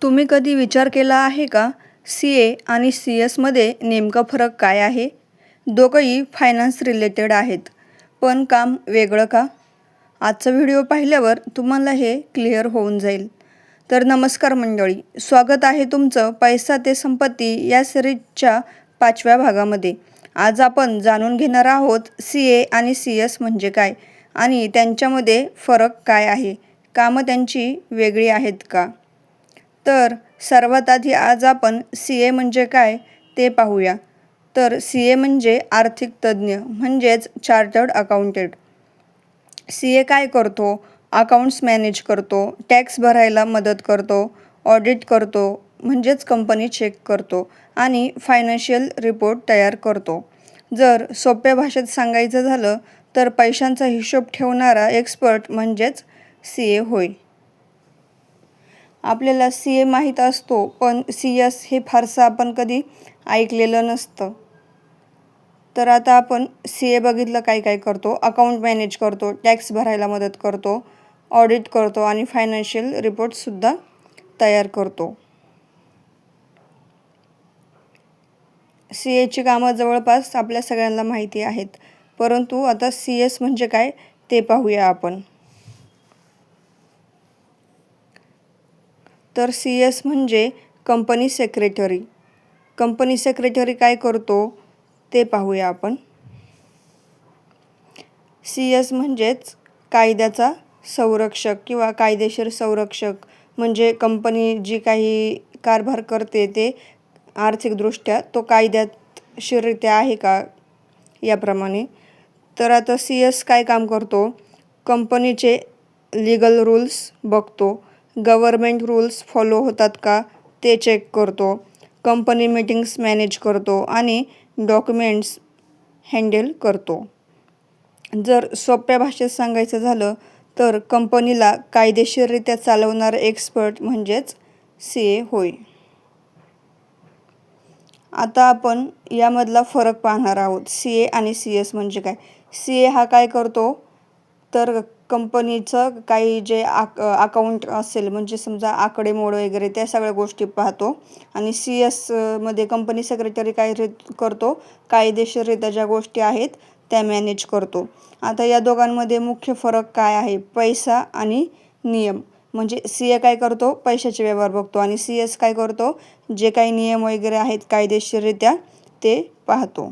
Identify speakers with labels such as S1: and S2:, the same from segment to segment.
S1: तुम्ही कधी विचार केला आहे का, सी-ए आणि सी-एसमध्ये नेमका फरक काय आहे? दोघंही फायनान्स रिलेटेड आहेत, पण काम वेगळं का? आजचा व्हिडिओ पाहिल्यावर तुम्हाला हे क्लिअर होऊन जाईल. तर नमस्कार मंडळी, स्वागत आहे तुमचं पैसा ते संपत्ती या सिरीजच्या 5व्या भागामध्ये. आज आपण जाणून घेणार आहोत सी-ए आणि सी-एस म्हणजे काय आणि त्यांच्यामध्ये फरक काय आहे, कामं त्यांची वेगळी आहेत का? तर सर्वात आधी आज आपण सी-ए म्हणजे काय ते पाहूया. तर सी-ए म्हणजे आर्थिक तज्ज्ञ म्हणजेच चार्टर्ड अकाउंटंट. सी-ए काय करतो? अकाउंट्स मॅनेज करतो, टॅक्स भरायला मदत करतो, ऑडिट करतो म्हणजेच कंपनी चेक करतो आणि फायनान्शियल रिपोर्ट तयार करतो. जर सोप्या भाषेत सांगायचं झालं तर पैशांचा हिशोब ठेवणारा एक्सपर्ट म्हणजेच सी-ए होय. आपल्याला सी-ए माहीत असतो, पण सी-एस हे फारसं आपण कधी ऐकलेलं नसतं. तर आता आपण सी-ए बघितलं काय काय करतो. अकाउंट मॅनेज करतो, टॅक्स भरायला मदत करतो, ऑडिट करतो आणि फायनान्शियल रिपोर्टसुद्धा तयार करतो. सी-एची कामं जवळपास आपल्या सगळ्यांना माहिती आहेत, परंतु आता सी-एस म्हणजे काय ते पाहूया आपण. तर सी-एस म्हणजे कंपनी सेक्रेटरी. कंपनी सेक्रेटरी काय करतो ते पाहूया आपण. सी-एस म्हणजेच कायद्याचा संरक्षक किंवा कायदेशीर संरक्षक, म्हणजे कंपनी जी काही कारभार करते ते आर्थिकदृष्ट्या तो कायदेशीररित्या आहे का याप्रमाणे. तर आता सी-एस काय काम करतो? कंपनीचे लीगल रूल्स बघतो, गव्हर्मेंट रूल्स फॉलो होतात का ते चेक करतो, कंपनी मीटिंग्स मॅनेज करतो आणि डॉक्युमेंट्स हँडल करतो. जर सोप्या भाषेत सांगायचं झालं तर कंपनीला कायदेशीररित्या चालवणारा एक्सपर्ट म्हणजेच सी-ए होय. आता आपण यामधला फरक पाहणार आहोत. सी-ए आणि सी-एस म्हणजे काय. सी-ए हा काय करतो तर कंपनीचं काही जे अकाउंट असेल, म्हणजे समजा आकडेमोड वगैरे त्या सगळ्या गोष्टी पाहतो आणि सी-एस मध्ये कंपनी सेक्रेटरी काय करतो, कायदेशीररित्या ज्या गोष्टी आहेत त्या मॅनेज करतो. आता या दोघांमध्ये मुख्य फरक काय आहे? पैसा आणि नियम. म्हणजे सी-ए काय करतो? पैशाचे व्यवहार बघतो आणि सी-एस काय करतो? जे काही नियम वगैरे आहेत कायदेशीररित्या ते पाहतो.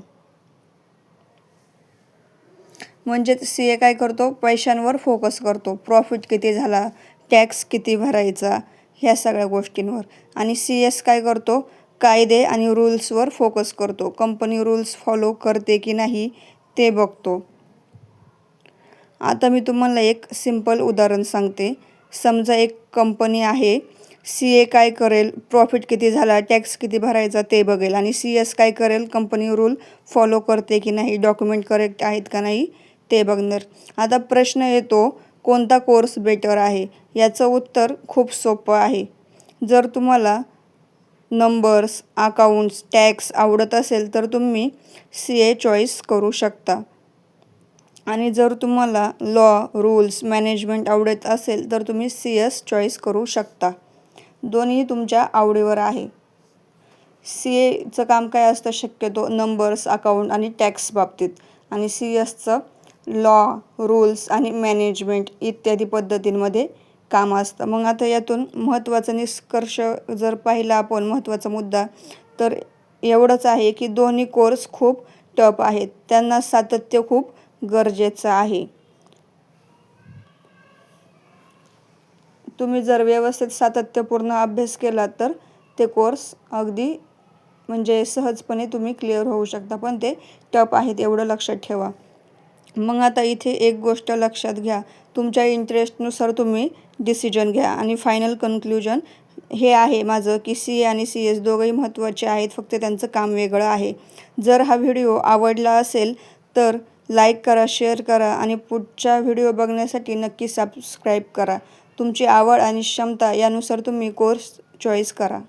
S1: म्हणजेच सी-ए काय करतो? पैशांवर फोकस करतो, प्रॉफिट किती झाला, टॅक्स किती भरायचा, ह्या सगळ्या गोष्टींवर. आणि सी-एस काय करतो? कायदे आणि रूल्सवर फोकस करतो, कंपनी रूल्स फॉलो करते की नाही ते बघतो. आता मी तुम्हाला एक सिंपल उदाहरण सांगते. समजा एक कंपनी आहे. सी-ए काय करेल? प्रॉफिट किती झाला, टॅक्स किती भरायचा ते बघेल आणि सी-एस काय करेल? कंपनी रूल फॉलो करते की नाही, डॉक्युमेंट करेक्ट आहेत का नाही ते बघणार. आता प्रश्न येतो, कोणता कोर्स बेटर आहे? याचं उत्तर खूप सोपं आहे. जर तुम्हाला नंबर्स, अकाउंट्स, टॅक्स आवडत असेल तर तुम्ही सी-ए चॉईस करू शकता आणि जर तुम्हाला लॉ, रूल्स, मॅनेजमेंट आवडत असेल तर तुम्ही सी-एस चॉईस करू शकता. दोन्ही तुमच्या आवडीवर आहे. सी-एचं काम काय असतं? शक्यतो नंबर्स, अकाउंट आणि टॅक्स बाबतीत, आणि सी-एसचं लॉ, रूल्स आणि मॅनेजमेंट इत्यादी पद्धतींमध्ये काम असतं. मग आता यातून महत्त्वाचा निष्कर्ष जर पाहिला आपण, महत्त्वाचा मुद्दा तर एवढंच आहे की दोन्ही कोर्स खूप टफ आहेत, त्यांना सातत्य खूप गरजेचं आहे. तुम्ही जर व्यवस्थित सातत्यपूर्ण अभ्यास केला तर ते कोर्स अगदी म्हणजे सहजपणे तुम्ही क्लिअर होऊ शकता, पण ते टफ आहेत एवढं लक्षात ठेवा. मग आता इथे एक गोष्ट लक्षात घ्या, तुमच्या इंटरेस्टनुसार तुम्ही डिसिजन घ्या. आणि फायनल कन्क्ल्युजन हे आहे माझं की सी-ए आणि सी-एस दोघंही महत्त्वाचे आहेत, फक्त त्यांचं काम वेगळं आहे. जर हा व्हिडिओ आवडला असेल तर लाईक करा, शेअर करा आणि पुढच्या व्हिडिओ बघण्यासाठी नक्की सबस्क्राईब करा. तुमची आवड आणि क्षमता यानुसार तुम्ही कोर्स चॉईस करा.